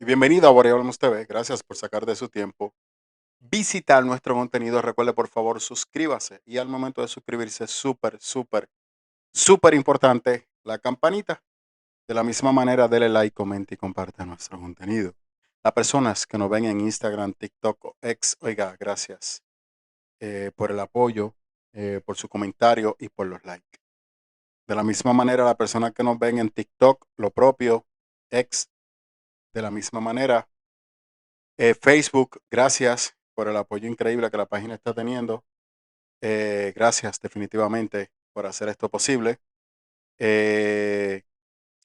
Bienvenido a Borea Hablamos TV. Gracias por sacar de su tiempo. Visitar nuestro contenido. Recuerde, por favor, suscríbase. Y al momento de suscribirse, súper importante, la campanita. De la misma manera, dele like, comente y comparte nuestro contenido. Las personas que nos ven en Instagram, TikTok o X, oiga, gracias por el apoyo, por su comentario y por los likes. De la misma manera, las personas que nos ven en TikTok, lo propio, X, de la misma manera. Facebook, gracias por el apoyo increíble que la página está teniendo. Gracias definitivamente por hacer esto posible. Eh,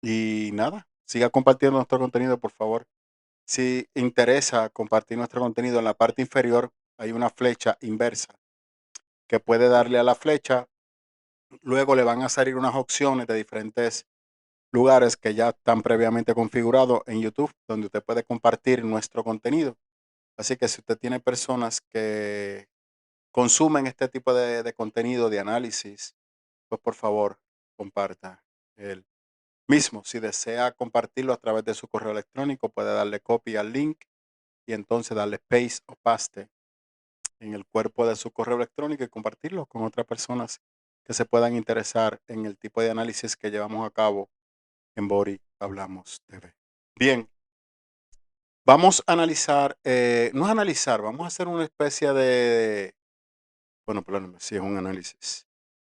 y nada, siga compartiendo nuestro contenido, por favor. Si interesa compartir nuestro contenido, en la parte inferior hay una flecha inversa que puede darle a la flecha. Luego le van a salir unas opciones de diferentes lugares que ya están previamente configurados en YouTube, donde usted puede compartir nuestro contenido. Así que si usted tiene personas que consumen este tipo de contenido, de análisis, pues por favor, comparta el mismo. Si desea compartirlo a través de su correo electrónico, puede darle copy al link y entonces darle paste o paste en el cuerpo de su correo electrónico y compartirlo con otras personas que se puedan interesar en el tipo de análisis que llevamos a cabo en Bori Hablamos TV. Bien, vamos a analizar, no es analizar, vamos a hacer una especie de, bueno, perdóname, sí es un análisis.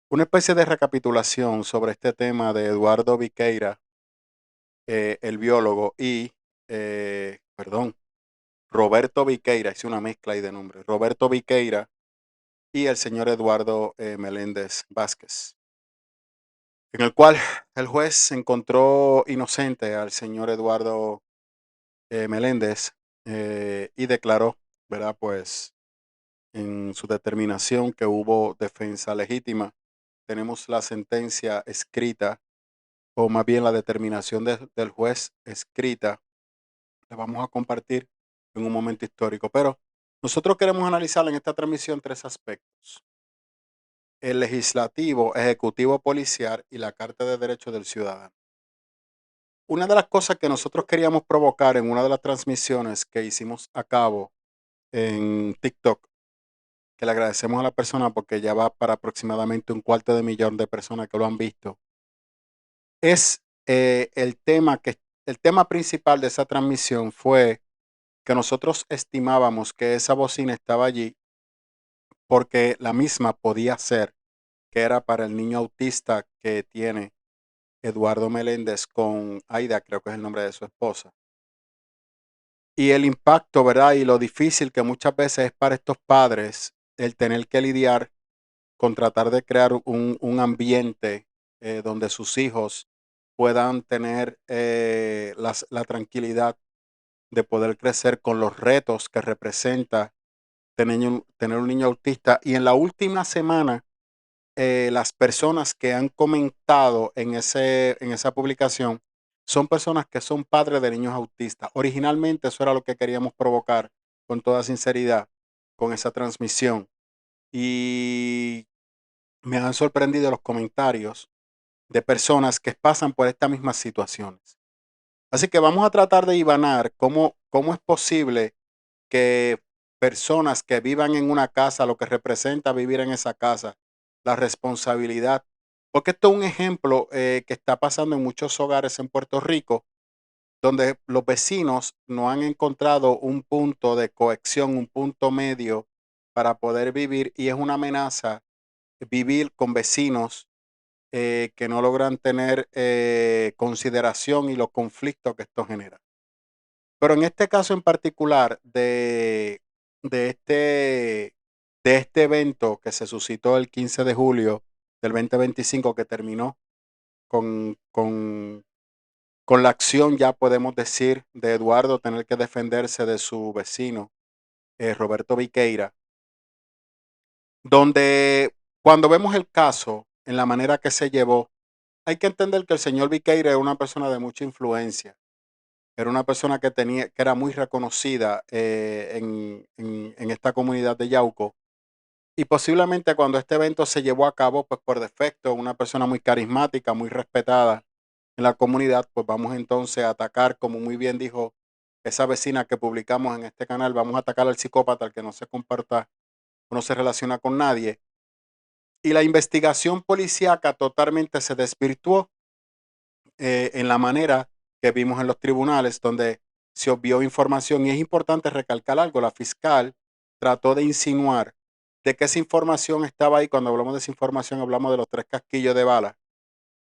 Una especie de recapitulación sobre este tema de Eduardo Viqueira, el biólogo, y, perdón, Roberto Viqueira, hice una mezcla ahí de nombres, Roberto Viqueira y el señor Eduardo Meléndez Vázquez, en el cual el juez encontró inocente al señor Eduardo Meléndez y declaró, ¿verdad? Pues en su determinación que hubo defensa legítima. Tenemos la sentencia escrita o más bien la determinación del juez escrita, la vamos a compartir en un momento histórico. Pero nosotros queremos analizar en esta transmisión tres aspectos: el legislativo, ejecutivo, policial y la Carta de Derechos del Ciudadano. Una de las cosas que nosotros queríamos provocar en una de las transmisiones que hicimos a cabo en TikTok, que le agradecemos a la persona porque ya va para aproximadamente 250,000 de personas que lo han visto, es el tema principal de esa transmisión fue que nosotros estimábamos que esa bocina estaba allí porque la misma podía ser que era para el niño autista que tiene Eduardo Meléndez con Aida, creo que es el nombre de su esposa. Y el impacto, ¿verdad? Y lo difícil que muchas veces es para estos padres el tener que lidiar con tratar de crear un ambiente donde sus hijos puedan tener la tranquilidad de poder crecer con los retos que representa tener un niño autista. Y en la última semana, las personas que han comentado en esa publicación son personas que son padres de niños autistas. Originalmente eso era lo que queríamos provocar con toda sinceridad con esa transmisión. Y me han sorprendido los comentarios de personas que pasan por estas mismas situaciones. Así que vamos a tratar de ibanar cómo es posible que personas que vivan en una casa, lo que representa vivir en esa casa, la responsabilidad, porque esto es un ejemplo que está pasando en muchos hogares en Puerto Rico, donde los vecinos no han encontrado un punto de cohesión, un punto medio para poder vivir, y es una amenaza vivir con vecinos que no logran tener consideración y los conflictos que esto genera. Pero en este caso en particular de este, de este evento que se suscitó el 15 de julio del 2025, que terminó con, con, con la acción, ya podemos decir, de Eduardo tener que defenderse de su vecino, Roberto Viqueira, donde cuando vemos el caso en la manera que se llevó, hay que entender que el señor Viqueira es una persona de mucha influencia. Era una persona que era muy reconocida en esta comunidad de Yauco. Y posiblemente cuando este evento se llevó a cabo, pues por defecto, una persona muy carismática, muy respetada en la comunidad, pues vamos entonces a atacar, como muy bien dijo esa vecina que publicamos en este canal, vamos a atacar al psicópata, al que no se comporta o no se relaciona con nadie. Y la investigación policíaca totalmente se desvirtuó en la manera que vimos en los tribunales, donde se obvió información. Y es importante recalcar algo, la fiscal trató de insinuar de que esa información estaba ahí. Cuando hablamos de esa información, hablamos de los 3 casquillos de bala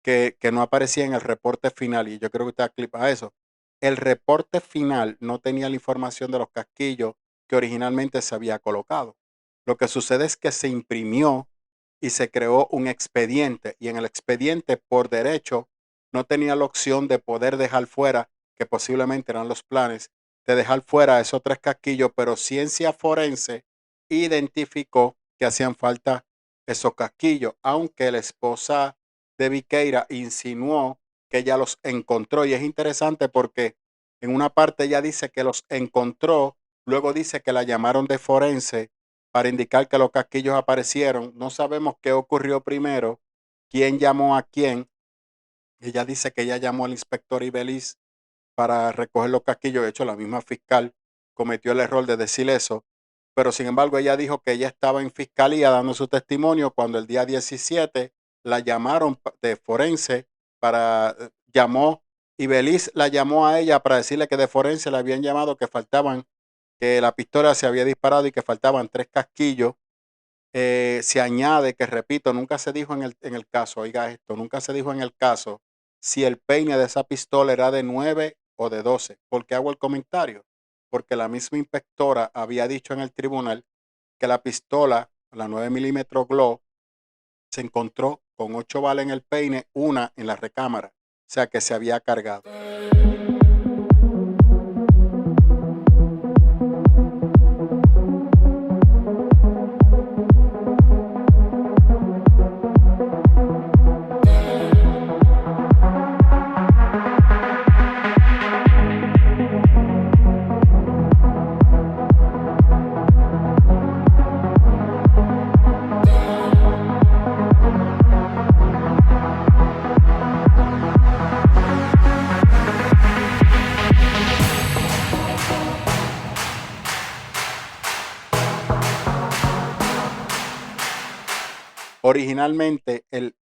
que no aparecía en el reporte final, y yo creo que usted clipa eso. El reporte final no tenía la información de los casquillos que originalmente se había colocado. Lo que sucede es que se imprimió y se creó un expediente, y en el expediente, por derecho, no tenía la opción de poder dejar fuera, que posiblemente eran los planes, de dejar fuera esos 3 casquillos, pero ciencia forense identificó que hacían falta esos casquillos, aunque la esposa de Viqueira insinuó que ella los encontró. Y es interesante porque en una parte ella dice que los encontró, luego dice que la llamaron de forense para indicar que los casquillos aparecieron. No sabemos qué ocurrió primero, quién llamó a quién. Ella dice que ella llamó al inspector Ibeliz para recoger los casquillos. De hecho, la misma fiscal cometió el error de decir eso. Pero sin embargo, ella dijo que ella estaba en fiscalía dando su testimonio cuando el día 17 la llamaron de forense para, llamó, y Beliz la llamó a ella para decirle que de forense le habían llamado, que faltaban, que la pistola se había disparado y que faltaban 3 casquillos. Se añade que, repito, nunca se dijo en el caso, oiga esto, nunca se dijo en el caso si el peine de esa pistola era de 9 o de 12. ¿Por qué hago el comentario? Porque la misma inspectora había dicho en el tribunal que la pistola, la 9 mm Glock, se encontró con 8 balas en el peine, una en la recámara, o sea que se había cargado. Originalmente,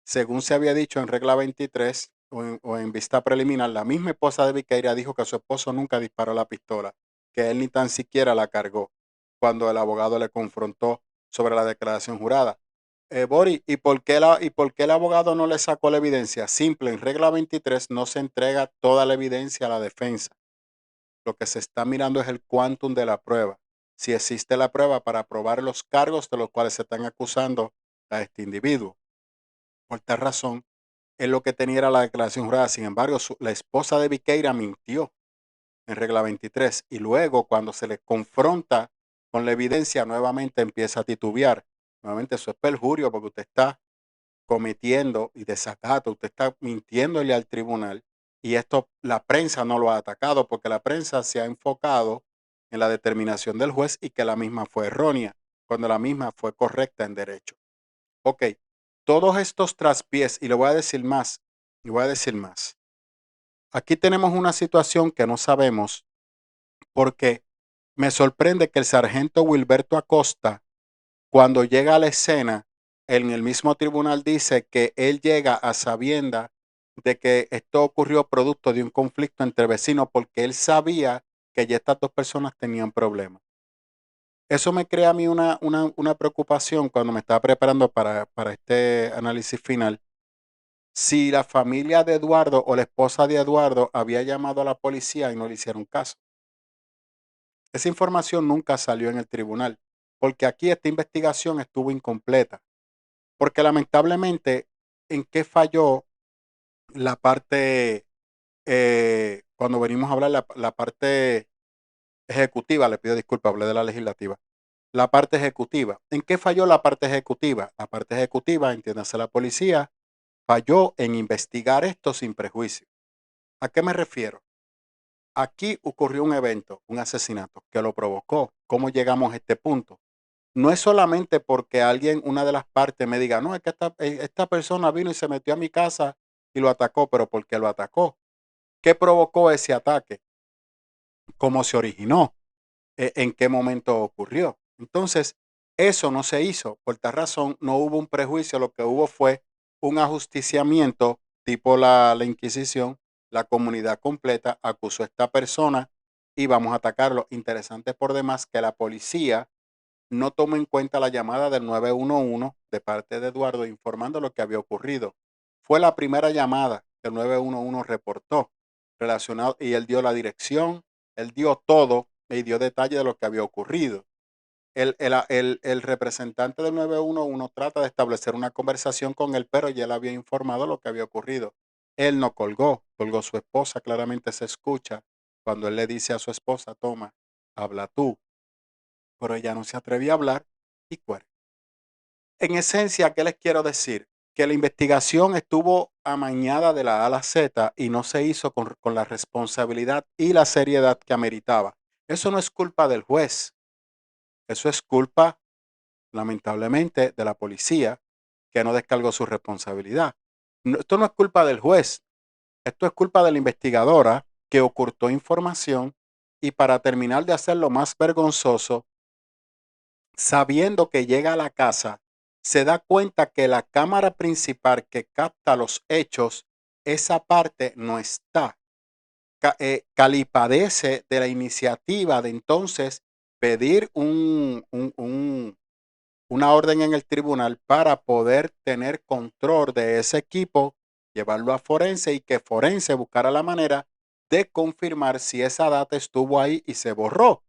según se había dicho en regla 23 o en vista preliminar, la misma esposa de Viqueira dijo que su esposo nunca disparó la pistola, que él ni tan siquiera la cargó, cuando el abogado le confrontó sobre la declaración jurada. Boris, ¿y por qué el abogado no le sacó la evidencia? Simple, en regla 23 no se entrega toda la evidencia a la defensa. Lo que se está mirando es el quantum de la prueba. Si existe la prueba para probar los cargos de los cuales se están acusando a este individuo. Por tal razón, él lo que tenía era la declaración jurada. Sin embargo, la esposa de Viqueira mintió en regla 23, y luego, cuando se le confronta con la evidencia, nuevamente empieza a titubear. Nuevamente, eso es perjurio, porque usted está cometiendo y desacato, usted está mintiéndole al tribunal, y esto la prensa no lo ha atacado, porque la prensa se ha enfocado en la determinación del juez y que la misma fue errónea, cuando la misma fue correcta en derecho. Ok, todos estos traspiés, y le voy a decir más, y voy a decir más. Aquí tenemos una situación que no sabemos, porque me sorprende que el sargento Wilberto Acosta, cuando llega a la escena, en el mismo tribunal dice que él llega a sabienda de que esto ocurrió producto de un conflicto entre vecinos, porque él sabía que ya estas dos personas tenían problemas. Eso me crea a mí una preocupación cuando me estaba preparando para este análisis final. Si la familia de Eduardo o la esposa de Eduardo había llamado a la policía y no le hicieron caso. Esa información nunca salió en el tribunal, porque aquí esta investigación estuvo incompleta. Porque lamentablemente, ¿en qué falló la parte, cuando venimos a hablar la parte ejecutiva? Le pido disculpas, hablé de la legislativa. La parte ejecutiva. ¿En qué falló la parte ejecutiva? La parte ejecutiva, entiéndase la policía, falló en investigar esto sin prejuicio. ¿A qué me refiero? Aquí ocurrió un evento, un asesinato, que lo provocó. ¿Cómo llegamos a este punto? No es solamente porque alguien, una de las partes, me diga, no, es que esta persona vino y se metió a mi casa y lo atacó, pero ¿por qué lo atacó? ¿Qué provocó ese ataque? cómo se originó, en qué momento ocurrió. Entonces, eso no se hizo. Por tal razón, no hubo un prejuicio, lo que hubo fue un ajusticiamiento tipo la Inquisición. La comunidad completa acusó a esta persona y vamos a atacarlo. Interesante por demás que la policía no tomó en cuenta la llamada del 911 de parte de Eduardo informando lo que había ocurrido. Fue la primera llamada que el 911 reportó relacionado y él dio la dirección, él dio todo y dio detalle de lo que había ocurrido. El representante del 911 trata de establecer una conversación con él, pero ya él había informado lo que había ocurrido. Él no colgó, colgó su esposa, claramente se escucha cuando él le dice a su esposa, toma, habla tú, pero ella no se atrevía a hablar y cuelga. En esencia, ¿qué les quiero decir? Que la investigación estuvo amañada de la A a la Z y no se hizo con la responsabilidad y la seriedad que ameritaba. Eso no es culpa del juez, eso es culpa, lamentablemente, de la policía que no descargó su responsabilidad. Esto no es culpa del juez, esto es culpa de la investigadora que ocultó información y para terminar de hacerlo más vergonzoso, sabiendo que llega a la casa, se da cuenta que la cámara principal que capta los hechos, esa parte no está. Calipadece de la iniciativa de entonces pedir una orden en el tribunal para poder tener control de ese equipo, llevarlo a forense y que forense buscara la manera de confirmar si esa data estuvo ahí y se borró.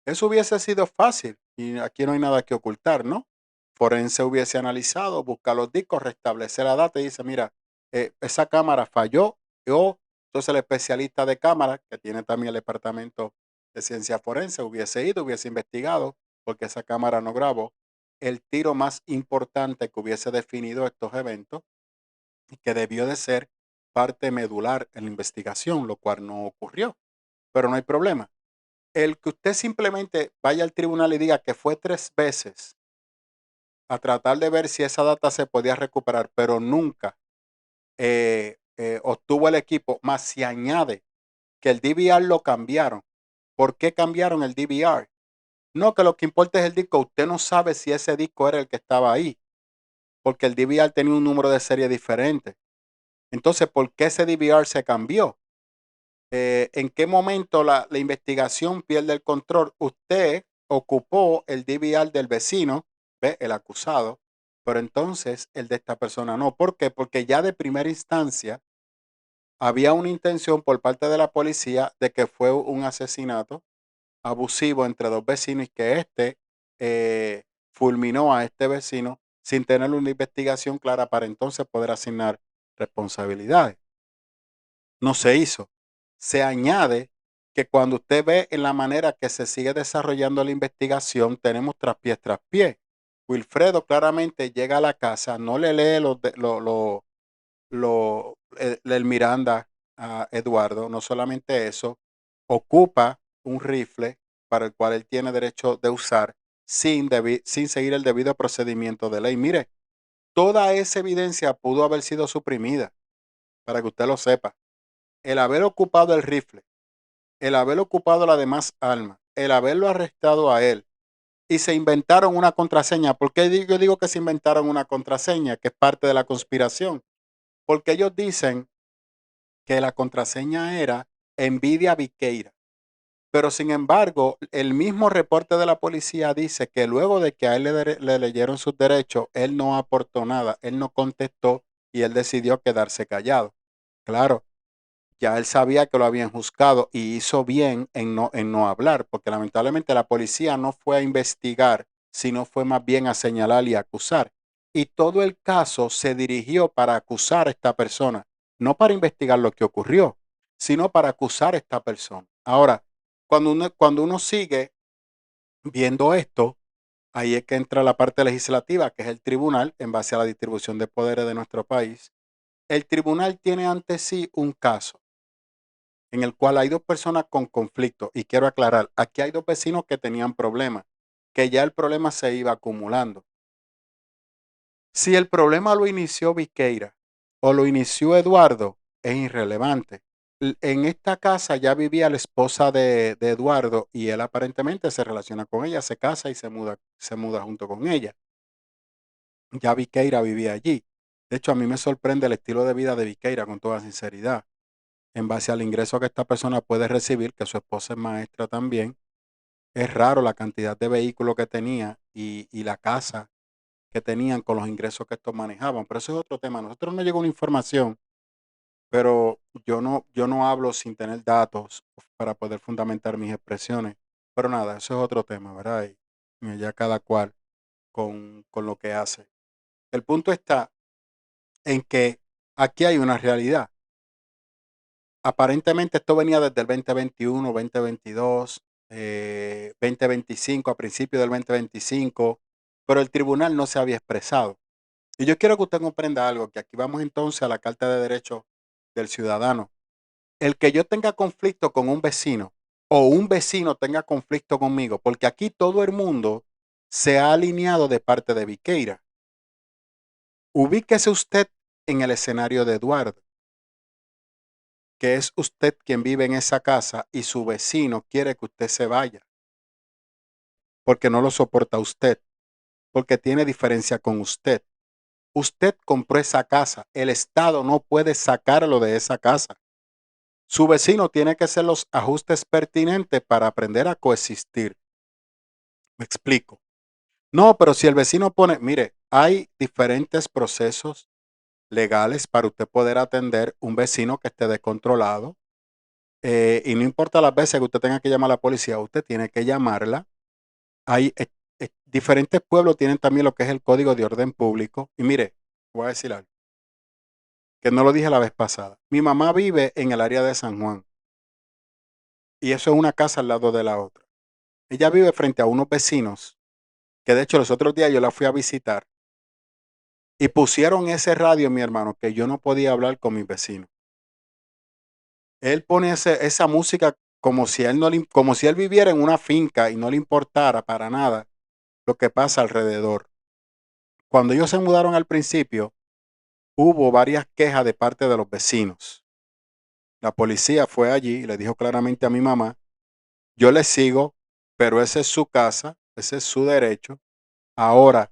Eso hubiese sido fácil y aquí no hay nada que ocultar, ¿no? Forense hubiese analizado, buscar los discos, restablecer la data y dice, mira, esa cámara falló o entonces el especialista de cámara, que tiene también el departamento de ciencia forense, hubiese ido, hubiese investigado porque esa cámara no grabó el tiro más importante que hubiese definido estos eventos y que debió de ser parte medular en la investigación, lo cual no ocurrió. Pero no hay problema. El que usted simplemente vaya al tribunal y diga que fue 3 veces a tratar de ver si esa data se podía recuperar, pero nunca obtuvo el equipo, más se añade que el DVR lo cambiaron. ¿Por qué cambiaron el DVR? No, que lo que importa es el disco. Usted no sabe si ese disco era el que estaba ahí, porque el DVR tenía un número de serie diferente. Entonces, ¿por qué ese DVR se cambió? ¿En qué momento la investigación pierde el control? Usted ocupó el DVR del vecino, ¿ve? El acusado, pero entonces el de esta persona no. ¿Por qué? Porque ya de primera instancia había una intención por parte de la policía de que fue un asesinato abusivo entre dos vecinos y que fulminó a este vecino sin tener una investigación clara para entonces poder asignar responsabilidades. No se hizo. Se añade que cuando usted ve en la manera que se sigue desarrollando la investigación, tenemos traspiés tras pie. Wilfredo claramente llega a la casa, no le lee el Miranda a Eduardo, no solamente eso, ocupa un rifle para el cual él tiene derecho de usar sin seguir el debido procedimiento de ley. Mire, toda esa evidencia pudo haber sido suprimida, para que usted lo sepa. El haber ocupado el rifle, el haber ocupado las demás armas, el haberlo arrestado a él y se inventaron una contraseña. ¿Por qué yo digo que se inventaron una contraseña que es parte de la conspiración? Porque ellos dicen que la contraseña era Envidia Viqueira. Pero sin embargo, el mismo reporte de la policía dice que luego de que a él le leyeron sus derechos, él no aportó nada, él no contestó y él decidió quedarse callado. Claro, ya él sabía que lo habían juzgado y hizo bien en no hablar, porque lamentablemente la policía no fue a investigar, sino fue más bien a señalar y acusar. Y todo el caso se dirigió para acusar a esta persona, no para investigar lo que ocurrió, sino para acusar a esta persona. Ahora, cuando uno sigue viendo esto, ahí es que entra la parte legislativa, que es el tribunal, en base a la distribución de poderes de nuestro país. El tribunal tiene ante sí un caso en el cual hay dos personas con conflicto. Y quiero aclarar, aquí hay dos vecinos que tenían problemas, que ya el problema se iba acumulando. Si el problema lo inició Viqueira o lo inició Eduardo, es irrelevante. En esta casa ya vivía la esposa de Eduardo y él aparentemente se relaciona con ella, se casa y se muda junto con ella. Ya Viqueira vivía allí. De hecho, a mí me sorprende el estilo de vida de Viqueira, con toda sinceridad. En base al ingreso que esta persona puede recibir, que su esposa es maestra también, es raro la cantidad de vehículos que tenía y la casa que tenían con los ingresos que estos manejaban. Pero eso es otro tema. A nosotros nos llegó una información, pero yo no hablo sin tener datos para poder fundamentar mis expresiones. Pero nada, eso es otro tema, ¿verdad? Y ya cada cual con lo que hace. El punto está en que aquí hay una realidad. Aparentemente esto venía desde el 2021, 2022, 2025, a principios del 2025, pero el tribunal no se había expresado. Y yo quiero que usted comprenda algo, que aquí vamos entonces a la Carta de Derechos del Ciudadano. El que yo tenga conflicto con un vecino o un vecino tenga conflicto conmigo, porque aquí todo el mundo se ha alineado de parte de Viqueira. Ubíquese usted en el escenario de Eduardo, que es usted quien vive en esa casa y su vecino quiere que usted se vaya, porque no lo soporta usted, porque tiene diferencia con usted. Usted compró esa casa, el Estado no puede sacarlo de esa casa. Su vecino tiene que hacer los ajustes pertinentes para aprender a coexistir. Me explico. No, pero si el vecino pone, mire, hay diferentes procesos legales para usted poder atender un vecino que esté descontrolado. Y no importa las veces que usted tenga que llamar a la policía, usted tiene que llamarla. Hay diferentes pueblos tienen también lo que es el Código de Orden Público. Y mire, voy a decir algo que no lo dije la vez pasada. Mi mamá vive en el área de San Juan y eso es una casa al lado de la otra. Ella vive frente a unos vecinos que de hecho los otros días yo la fui a visitar y pusieron ese radio, mi hermano, que yo no podía hablar con mis vecinos. Él pone esa música como si él no como si él viviera en una finca y no le importara para nada lo que pasa alrededor. Cuando ellos se mudaron al principio, hubo varias quejas de parte de los vecinos. La policía fue allí y le dijo claramente a mi mamá, yo le sigo, pero esa es su casa, ese es su derecho. Ahora,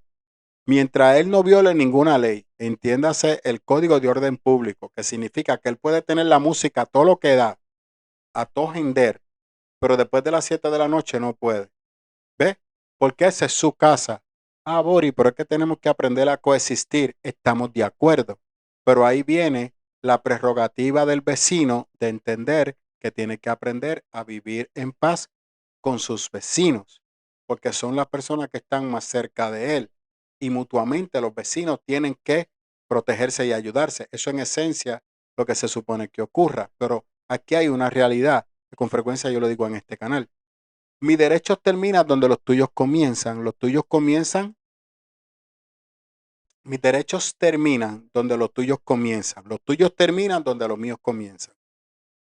mientras él no viole ninguna ley, entiéndase el Código de Orden Público, que significa que él puede tener la música a todo lo que da, a todo gender, pero después de las 7 de la noche no puede. ¿Ve? Porque esa es su casa. Ah, Bori, pero es que tenemos que aprender a coexistir. Estamos de acuerdo. Pero ahí viene la prerrogativa del vecino de entender que tiene que aprender a vivir en paz con sus vecinos, porque son las personas que están más cerca de él. Y mutuamente los vecinos tienen que protegerse y ayudarse. Eso en esencia lo que se supone que ocurra. Pero aquí hay una realidad, que con frecuencia yo lo digo en este canal. Mis derechos terminan donde los tuyos comienzan. Los tuyos comienzan. Mis derechos terminan donde los tuyos comienzan. Los tuyos terminan donde los míos comienzan.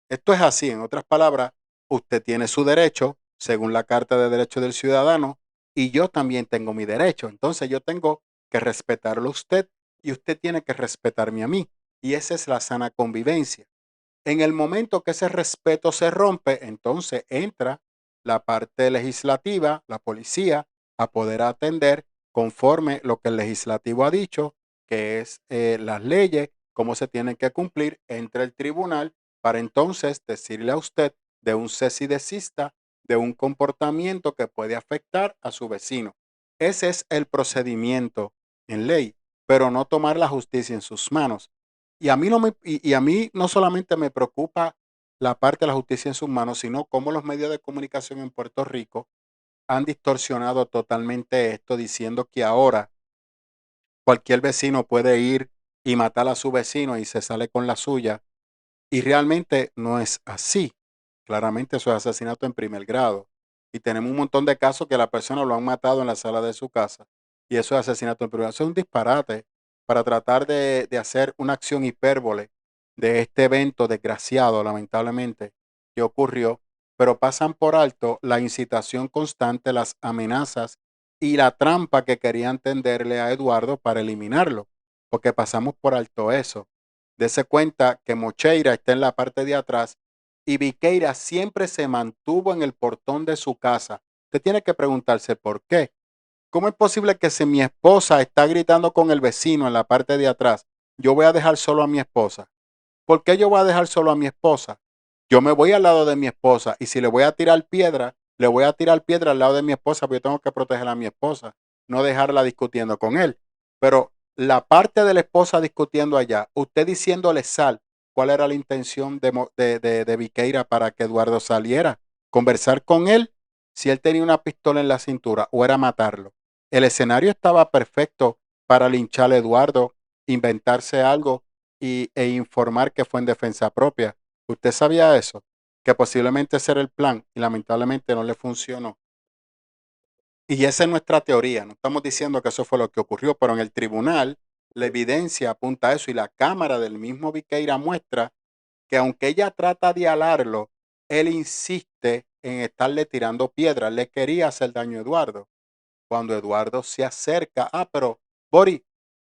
Esto es así. En otras palabras, usted tiene su derecho según la Carta de Derechos del Ciudadano y yo también tengo mi derecho. Entonces yo tengo que respetarlo a usted y usted tiene que respetarme a mí. Y esa es la sana convivencia. En el momento que ese respeto se rompe, entonces entra la parte legislativa, la policía, a poder atender conforme lo que el legislativo ha dicho, que es las leyes, cómo se tienen que cumplir, entre el tribunal para entonces decirle a usted de un cese y desista de un comportamiento que puede afectar a su vecino. Ese es el procedimiento en ley, pero no tomar la justicia en sus manos. Y a mí no solamente me preocupa la parte de la justicia en sus manos, sino cómo los medios de comunicación en Puerto Rico han distorsionado totalmente esto, diciendo que ahora cualquier vecino puede ir y matar a su vecino y se sale con la suya. Y realmente no es así. Claramente eso es asesinato en primer grado. Y tenemos un montón de casos que la persona lo han matado en la sala de su casa. Y eso es asesinato en primer grado. Eso es un disparate para tratar de hacer una acción hipérbole de este evento desgraciado, lamentablemente, que ocurrió. Pero pasan por alto la incitación constante, las amenazas y la trampa que querían tenderle a Eduardo para eliminarlo. Porque pasamos por alto eso. Dese cuenta que Mocheira está en la parte de atrás y Viqueira siempre se mantuvo en el portón de su casa. Usted tiene que preguntarse por qué. ¿Cómo es posible que si mi esposa está gritando con el vecino en la parte de atrás, yo voy a dejar solo a mi esposa? ¿Por qué yo voy a dejar solo a mi esposa? Yo me voy al lado de mi esposa y si le voy a tirar piedra, le voy a tirar piedra al lado de mi esposa porque yo tengo que proteger a mi esposa, no dejarla discutiendo con él. Pero la parte de la esposa discutiendo allá, usted diciéndole sal, ¿cuál era la intención de Viqueira para que Eduardo saliera? Conversar con él si él tenía una pistola en la cintura o era matarlo. El escenario estaba perfecto para linchar a Eduardo, inventarse algo e informar que fue en defensa propia. ¿Usted sabía eso? Que posiblemente ese era el plan y lamentablemente no le funcionó. Y esa es nuestra teoría. No estamos diciendo que eso fue lo que ocurrió, pero en el tribunal la evidencia apunta a eso y la cámara del mismo Viqueira muestra que aunque ella trata de alarlo, él insiste en estarle tirando piedras. Le quería hacer daño a Eduardo. Cuando Eduardo se acerca, pero Bori,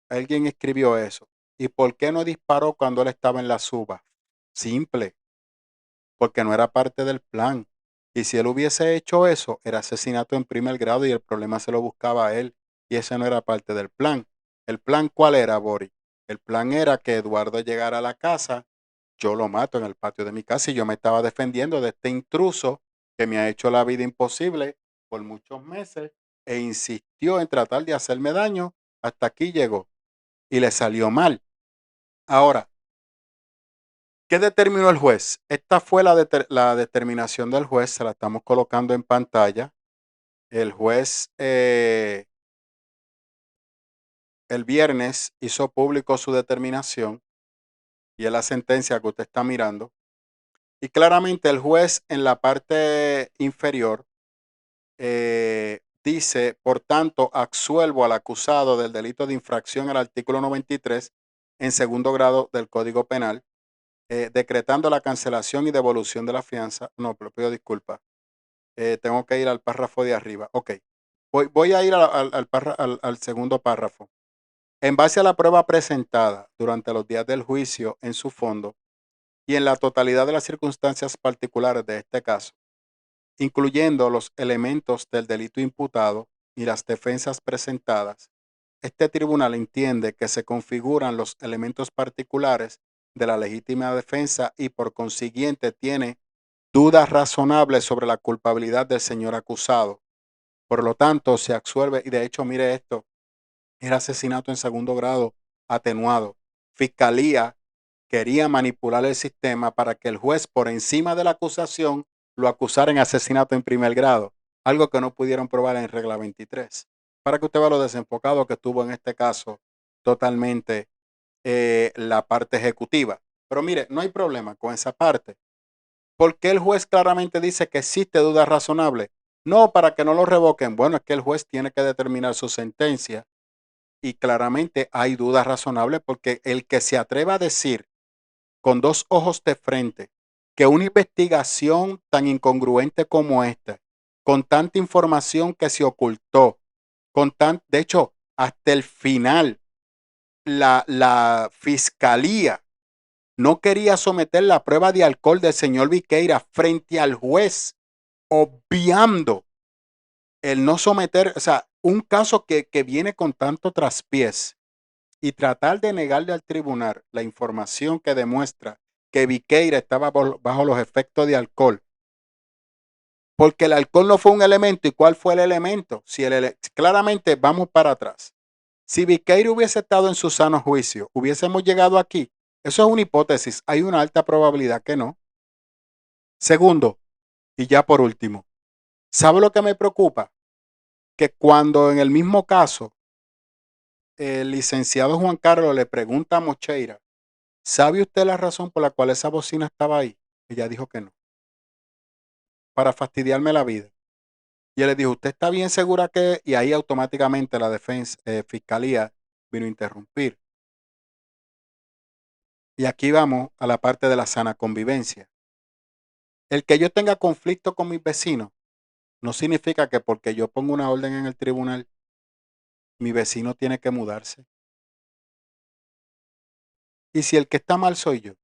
alguien escribió eso. ¿Y por qué no disparó cuando él estaba en la suba? Simple, porque no era parte del plan. Y si él hubiese hecho eso, era asesinato en primer grado y el problema se lo buscaba a él. Y ese no era parte del plan. ¿El plan cuál era, Boris? El plan era que Eduardo llegara a la casa, yo lo mato en el patio de mi casa y yo me estaba defendiendo de este intruso que me ha hecho la vida imposible por muchos meses e insistió en tratar de hacerme daño. Hasta aquí llegó y le salió mal. Ahora, ¿qué determinó el juez? Esta fue la determinación del juez, se la estamos colocando en pantalla. El juez el viernes hizo público su determinación y es la sentencia que usted está mirando. Y claramente el juez en la parte inferior dice, por tanto, absuelvo al acusado del delito de infracción al artículo 93 en segundo grado del Código Penal, decretando la cancelación y devolución de la fianza. No, pero pido disculpas. Tengo que ir al párrafo de arriba. Ok. Voy a ir al segundo párrafo. En base a la prueba presentada durante los días del juicio en su fondo y en la totalidad de las circunstancias particulares de este caso, incluyendo los elementos del delito imputado y las defensas presentadas, este tribunal entiende que se configuran los elementos particulares de la legítima defensa y por consiguiente tiene dudas razonables sobre la culpabilidad del señor acusado. Por lo tanto, se absuelve, y de hecho, mire esto, era asesinato en segundo grado atenuado. Fiscalía quería manipular el sistema para que el juez, por encima de la acusación, lo acusara en asesinato en primer grado, algo que no pudieron probar en regla 23. Para que usted vea lo desenfocado que tuvo en este caso totalmente la parte ejecutiva. Pero mire, no hay problema con esa parte. ¿Por qué el juez claramente dice que existe duda razonable? No, para que no lo revoquen. Bueno, es que el juez tiene que determinar su sentencia y claramente hay dudas razonables porque el que se atreva a decir con dos ojos de frente que una investigación tan incongruente como esta, con tanta información que se ocultó, de hecho, hasta el final, la fiscalía no quería someter la prueba de alcohol del señor Viqueira frente al juez, obviando el no someter, o sea, un caso que viene con tanto traspiés y tratar de negarle al tribunal la información que demuestra que Viqueira estaba bajo los efectos de alcohol, porque el alcohol no fue un elemento. ¿Y cuál fue el elemento? Si claramente vamos para atrás. Si Viqueira hubiese estado en su sano juicio, hubiésemos llegado aquí. Eso es una hipótesis. Hay una alta probabilidad que no. Segundo, y ya por último, ¿sabe lo que me preocupa? Que cuando en el mismo caso el licenciado Juan Carlos le pregunta a Mocheira, ¿sabe usted la razón por la cual esa bocina estaba ahí? Ella dijo que no, para fastidiarme la vida. Y él le dijo, ¿usted está bien segura que? Y ahí automáticamente la defensa, fiscalía vino a interrumpir. Y aquí vamos a la parte de la sana convivencia. El que yo tenga conflicto con mis vecinos no significa que porque yo pongo una orden en el tribunal, mi vecino tiene que mudarse. ¿Y si el que está mal soy yo?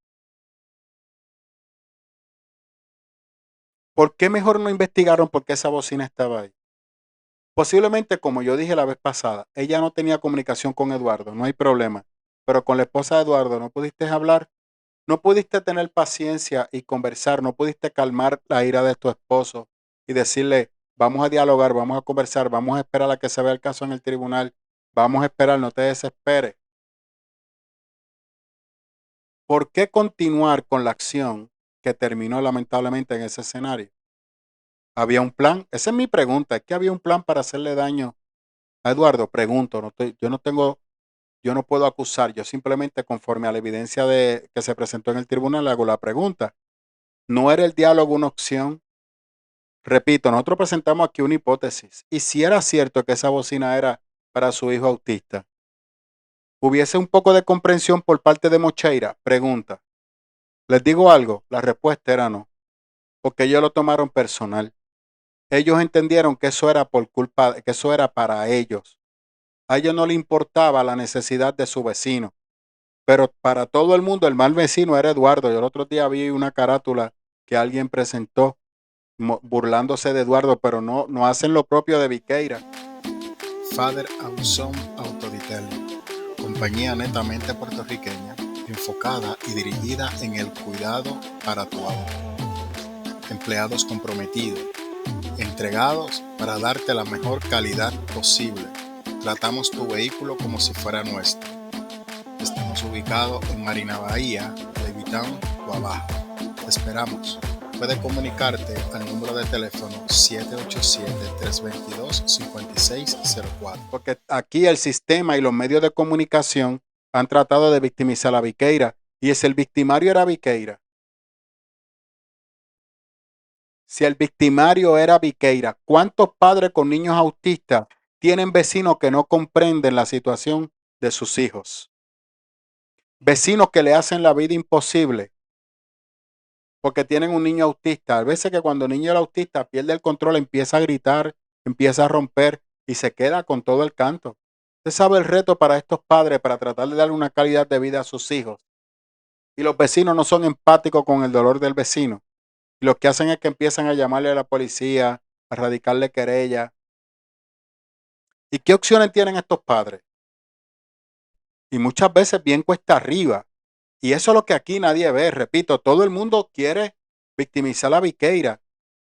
¿Por qué mejor no investigaron por qué esa bocina estaba ahí? Posiblemente, como yo dije la vez pasada, ella no tenía comunicación con Eduardo, no hay problema. Pero con la esposa de Eduardo no pudiste hablar, no pudiste tener paciencia y conversar, no pudiste calmar la ira de tu esposo y decirle, vamos a dialogar, vamos a conversar, vamos a esperar a que se vea el caso en el tribunal, vamos a esperar, no te desesperes. ¿Por qué continuar con la acción que terminó lamentablemente en ese escenario? ¿Había un plan? Esa es mi pregunta. ¿Es que había un plan para hacerle daño a Eduardo? Pregunto, yo no puedo acusar, yo simplemente conforme a la evidencia que se presentó en el tribunal le hago la pregunta. ¿No era el diálogo una opción? Repito, nosotros presentamos aquí una hipótesis. Y si era cierto que esa bocina era para su hijo autista, ¿hubiese un poco de comprensión por parte de Mocheira? Pregunta. ¿Les digo algo? La respuesta era no, porque ellos lo tomaron personal. Ellos entendieron que eso era por culpa, que eso era para ellos. A ellos no le importaba la necesidad de su vecino, pero para todo el mundo el mal vecino era Eduardo. Yo el otro día vi una carátula que alguien presentó burlándose de Eduardo, pero no hacen lo propio de Viqueira. Father and Son Autodetail, compañía netamente puertorriqueña, enfocada y dirigida en el cuidado para tu auto. Empleados comprometidos, entregados para darte la mejor calidad posible. Tratamos tu vehículo como si fuera nuestro. Estamos ubicados en Marina Bahía, Levittown, Guabaja. Te esperamos. Puedes comunicarte al número de teléfono 787-322-5604. Porque aquí el sistema y los medios de comunicación han tratado de victimizar a Viqueira y el victimario era Viqueira. Si el victimario era Viqueira, ¿cuántos padres con niños autistas tienen vecinos que no comprenden la situación de sus hijos? Vecinos que le hacen la vida imposible porque tienen un niño autista. A veces que cuando el niño es autista pierde el control, empieza a gritar, empieza a romper y se queda con todo el canto. Usted sabe el reto para estos padres para tratar de darle una calidad de vida a sus hijos. Y los vecinos no son empáticos con el dolor del vecino. Y lo que hacen es que empiezan a llamarle a la policía, a radicarle querella. ¿Y qué opciones tienen estos padres? Y muchas veces bien cuesta arriba. Y eso es lo que aquí nadie ve. Repito, todo el mundo quiere victimizar a Viqueira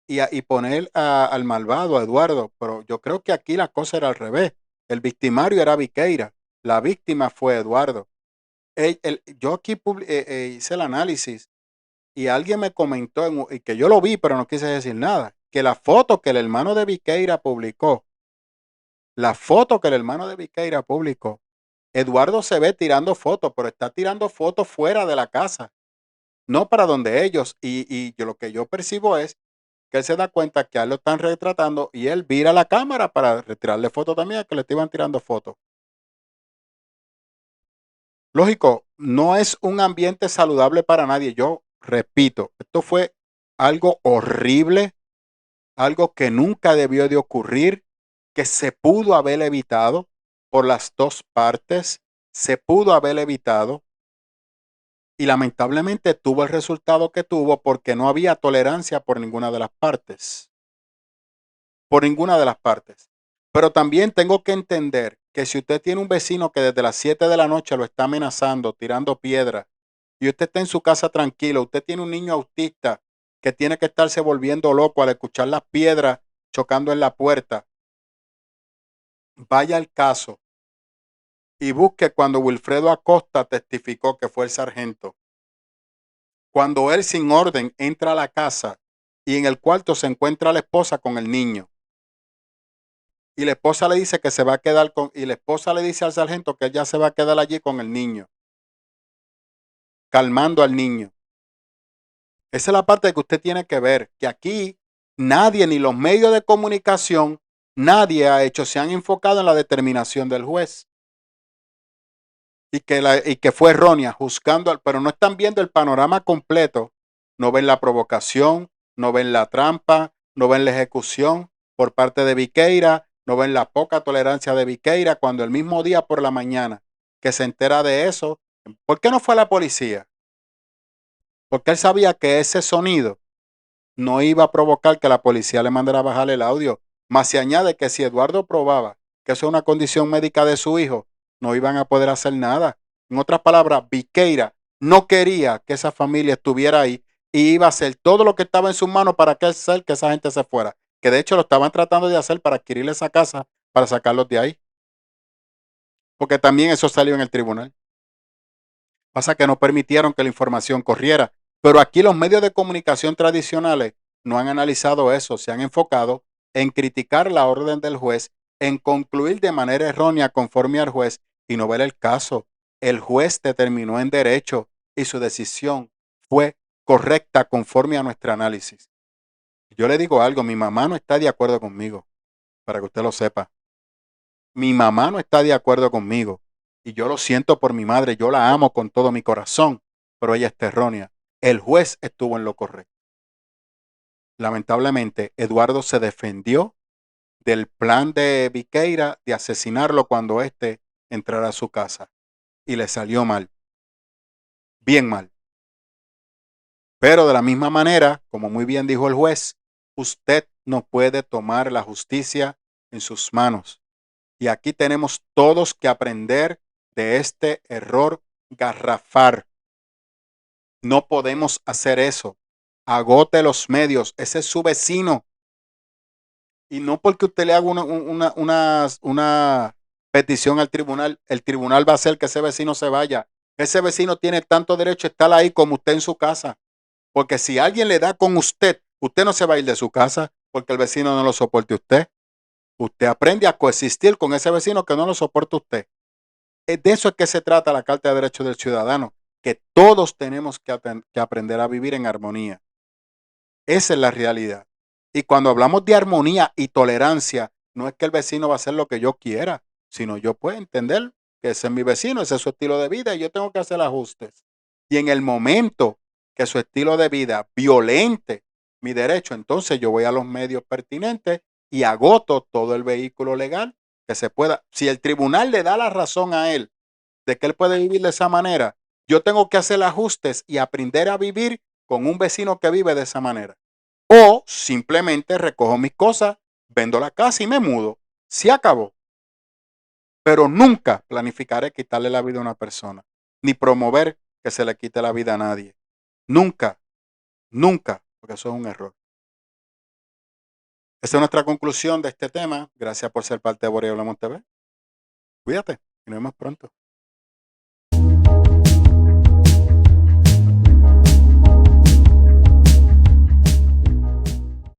y poner al malvado, a Eduardo. Pero yo creo que aquí la cosa era al revés. El victimario era Viqueira. La víctima fue Eduardo. Yo aquí hice el análisis y alguien me comentó, y que yo lo vi, pero no quise decir nada, que la foto que el hermano de Viqueira publicó, Eduardo se ve tirando fotos, pero está tirando fotos fuera de la casa, no para donde ellos. Y yo, lo que yo percibo es que él se da cuenta que a él lo están retratando y él vira la cámara para retirarle fotos también a que le estaban tirando fotos. Lógico, no es un ambiente saludable para nadie. Yo repito, esto fue algo horrible, algo que nunca debió de ocurrir, que se pudo haber evitado por las dos partes, se pudo haber evitado y lamentablemente tuvo el resultado que tuvo porque no había tolerancia por ninguna de las partes, por ninguna de las partes. Pero también tengo que entender que si usted tiene un vecino que desde las 7 de la noche lo está amenazando, tirando piedras, y usted está en su casa tranquilo, usted tiene un niño autista que tiene que estarse volviendo loco al escuchar las piedras chocando en la puerta, vaya al caso y busque cuando Wilfredo Acosta testificó que fue el sargento. Cuando él sin orden entra a la casa y en el cuarto se encuentra la esposa con el niño. Y la esposa le dice que se va a quedar y la esposa le dice al sargento que ella se va a quedar allí con el niño, calmando al niño. Esa es la parte que usted tiene que ver, que aquí nadie, ni los medios de comunicación, nadie ha hecho, se han enfocado en la determinación del juez. Y que fue errónea, juzgando, pero no están viendo el panorama completo. No ven la provocación, no ven la trampa, no ven la ejecución por parte de Viqueira, no ven la poca tolerancia de Viqueira cuando el mismo día por la mañana que se entera de eso, ¿Por qué no fue a la policía? Porque él sabía que ese sonido no iba a provocar que la policía le mandara a bajar el audio. Más se añade que si Eduardo probaba que eso es una condición médica de su hijo, no iban a poder hacer nada. En otras palabras, Viqueira no quería que esa familia estuviera ahí y iba a hacer todo lo que estaba en sus manos para que esa gente se fuera. Que de hecho lo estaban tratando de hacer para adquirir esa casa, para sacarlos de ahí. Porque también eso salió en el tribunal. Pasa que no permitieron que la información corriera. Pero aquí los medios de comunicación tradicionales no han analizado eso, se han enfocado en criticar la orden del juez, en concluir de manera errónea conforme al juez y no ver el caso. El juez determinó en derecho y su decisión fue correcta conforme a nuestro análisis. Yo le digo algo, mi mamá no está de acuerdo conmigo, para que usted lo sepa. Mi mamá no está de acuerdo conmigo y yo lo siento por mi madre, yo la amo con todo mi corazón, pero ella está errónea. El juez estuvo en lo correcto. Lamentablemente, Eduardo se defendió del plan de Viqueira de asesinarlo cuando éste entrara a su casa y le salió mal, bien mal. Pero de la misma manera, como muy bien dijo el juez, usted no puede tomar la justicia en sus manos. Y aquí tenemos todos que aprender de este error garrafal. No podemos hacer eso. Agote los medios. Ese es su vecino. Y no porque usted le haga una petición al tribunal, el tribunal va a hacer que ese vecino se vaya. Ese vecino tiene tanto derecho a estar ahí como usted en su casa. Porque si alguien le da con usted, usted no se va a ir de su casa porque el vecino no lo soporte a usted. Usted aprende a coexistir con ese vecino que no lo soporta a usted. De eso es que se trata la Carta de Derechos del Ciudadano, que todos tenemos que aprender a vivir en armonía. Esa es la realidad. Y cuando hablamos de armonía y tolerancia, no es que el vecino va a hacer lo que yo quiera, sino yo puedo entender que ese es mi vecino, ese es su estilo de vida y yo tengo que hacer ajustes. Y en el momento que su estilo de vida violente mi derecho, entonces yo voy a los medios pertinentes y agoto todo el vehículo legal que se pueda. Si el tribunal le da la razón a él de que él puede vivir de esa manera, yo tengo que hacer ajustes y aprender a vivir con un vecino que vive de esa manera. O simplemente recojo mis cosas, vendo la casa y me mudo. Se acabó. Pero nunca planificaré quitarle la vida a una persona, ni promover que se le quite la vida a nadie. Nunca, nunca, porque eso es un error. Esa es nuestra conclusión de este tema. Gracias por ser parte de Borea Hablamos TV. Cuídate y nos vemos pronto.